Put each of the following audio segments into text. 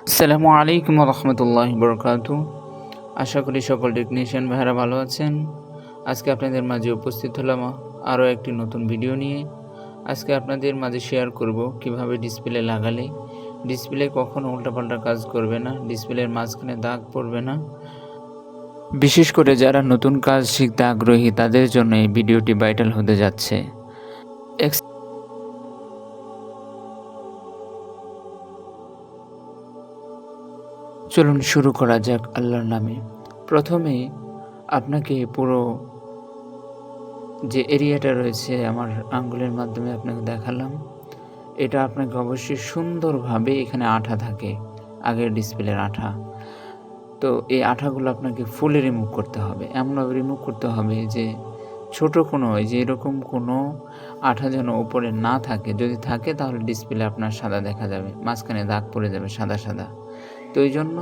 আসসালামু আলাইকুম রহমতুল্লাহ বরকাতু। আশা করি সকল টেকনিশিয়ান ভাইয়েরা ভালো আছেন। আজকে আপনাদের মাঝে উপস্থিত হলাম আরও একটি নতুন ভিডিও নিয়ে। আজকে আপনাদের মাঝে শেয়ার করব কিভাবে ডিসপ্লে লাগালে ডিসপ্লে কখনো উল্টাপাল্টা কাজ করবে না, ডিসপ্লের মাঝখানে দাগ পড়বে না। বিশেষ করে যারা নতুন কাজ শিখতে আগ্রহী তাদের জন্য এই ভিডিওটি ভাইটাল হতে যাচ্ছে। চলুন শুরু করা যাক আল্লাহর নামে। প্রথমে আপনাকে পুরো যে এরিয়াটা রয়েছে আমার আঙ্গুলের মাধ্যমে আপনাকে দেখালাম, এটা আপনাকে অবশ্যই সুন্দরভাবে এখানে আঠা থাকে, আগের ডিসপ্লের আঠা। তো এই আঠাগুলো আপনাকে ফুলে রিমুভ করতে হবে, এমনভাবে রিমুভ করতে হবে যে ছোট কোনো যে এরকম কোনো আঠা যেন উপরে না থাকে। যদি থাকে তাহলে ডিসপ্লে আপনার সাদা দেখা যাবে, মাঝখানে দাগ পড়ে যাবে সাদা সাদা। তো এই জন্য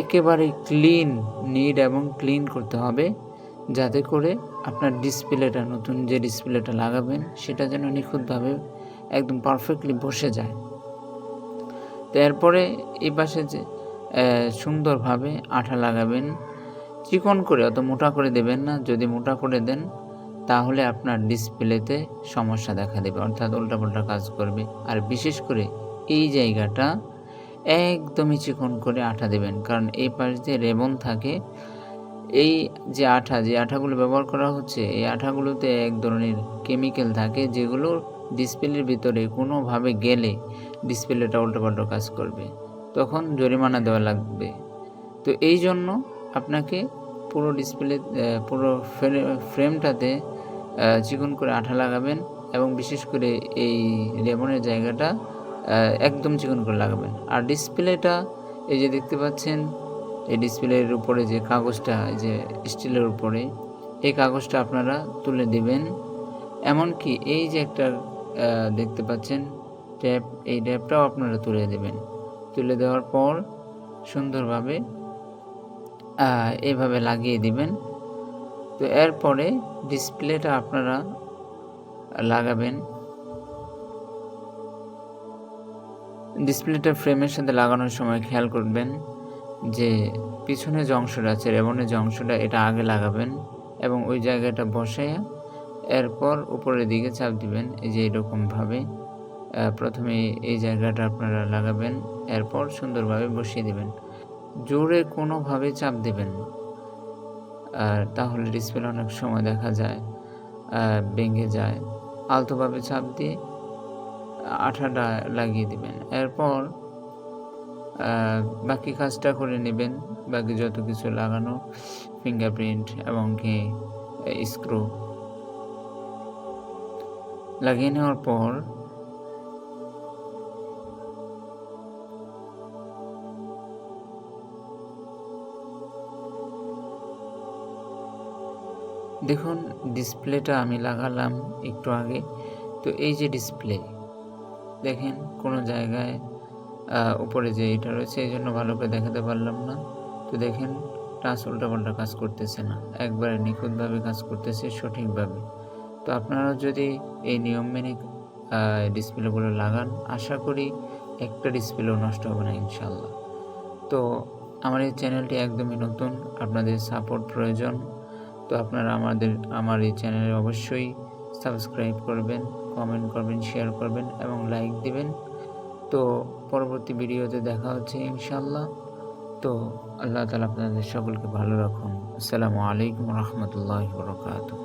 একেবারে নিট এবং ক্লিন করতে হবে, যাতে করে আপনার ডিসপ্লেটা, নতুন যে ডিসপ্লেটা লাগাবেন সেটা যেন নিখুঁতভাবে একদম পারফেক্টলি বসে যায়। তো এরপরে এই পাশে যে সুন্দরভাবে আঠা লাগাবেন, চিকন করে, অত মোটা করে দেবেন না। যদি মোটা করে দেন তাহলে আপনার ডিসপ্লেতে সমস্যা দেখা দেবে, অর্থাৎ উল্টাপাল্টা কাজ করবে। আর বিশেষ করে এই জায়গাটা একদমই চিকন করে আঠা দেবেন, কারণ এই পাশ দিয়ে রেবন থাকে। এই যে আঠাগুলো ব্যবহার করা হচ্ছে, এই আঠাগুলোতে এক ধরনের কেমিক্যাল থাকে যেগুলো ডিসপ্লের ভিতরে কোনোভাবে গেলে ডিসপ্লেটা উল্টোপাল্টো কাজ করবে, তখন জরিমানা দেওয়া লাগবে। তো এই জন্য আপনাকে পুরো ডিসপ্লে, পুরো ফ্রেমটাতে চিকন করে আঠা লাগাবেন, এবং বিশেষ করে এই রেবনের জায়গাটা একদম চিকন করে লাগাবেন। আর ডিসপ্লেটা এই যে দেখতে পাচ্ছেন, এই ডিসপ্লের উপরে যে কাগজটা, যে স্টিলের উপরে, এই কাগজটা আপনারা তুলে দেবেন। এমনকি এই যে একটা দেখতে পাচ্ছেন ট্যাপ, এই ট্যাপটাও আপনারা তুলে দেবেন। তুলে দেওয়ার পর সুন্দরভাবে এইভাবে লাগিয়ে দিবেন। তো এরপরে ডিসপ্লেটা আপনারা লাগাবেন। ডিসপ্লেটা ফ্রেমের সাথে লাগানোর সময় খেয়াল করবেন যে পিছনে যে অংশটা আছে, রেবনের যে অংশটা, এটা আগে লাগাবেন এবং ওই জায়গাটা বসাইয়া এরপর উপরের দিকে চাপ দিবেন। এই যে এরকমভাবে প্রথমে এই জায়গাটা আপনারা লাগাবেন, এরপর সুন্দরভাবে বসিয়ে দিবেন। জোরে কোনোভাবে চাপ দেবেন না, আর তাহলে ডিসপ্লে অনেক সময় দেখা যায় ভেঙে যায়। আলতোভাবে চাপ দিয়ে আঠাটা লাগিয়ে দিবেন। এরপর বাকি কাজটা করে নেবেন। বাকি যত কিছু লাগানো, ফিঙ্গারপ্রিন্ট এবং কি স্ক্রু লাগিয়ে নেওয়ার পর দেখুন ডিসপ্লেটা আমি লাগালাম একটু আগে। তো এই যে ডিসপ্লে দেখেন, কোনো জায়গায় উপরে যে এটা রয়েছে, এই জন্য ভালো করে দেখাতে পারলাম না। তো দেখেন টাচ উল্টাপাল্টা কাজ করতেছে না, একবারে নিখুঁতভাবে কাজ করতেছে, সঠিকভাবে। তো আপনারা যদি এই নিয়ম মেনে ডিসপ্লেগুলো লাগান, আশা করি একটা ডিসপ্লেও নষ্ট হবে না ইনশাল্লাহ। তো আমার এই চ্যানেলটি একদমই নতুন, আপনাদের সাপোর্ট প্রয়োজন। তো আপনারা আমার এই চ্যানেলে অবশ্যই সাবস্ক্রাইব করবেন, কমেন্ট করবেন, শেয়ার করবেন এবং লাইক দিবেন। তো পরবর্তী ভিডিওতে দেখা হচ্ছে ইনশাল্লাহ। তো আল্লাহ তাআলা আপনাদের সকলকে ভালো রাখুন। আসসালামু আলাইকুম রহমতুল্লাহি ওয়া বারাকাতুহু।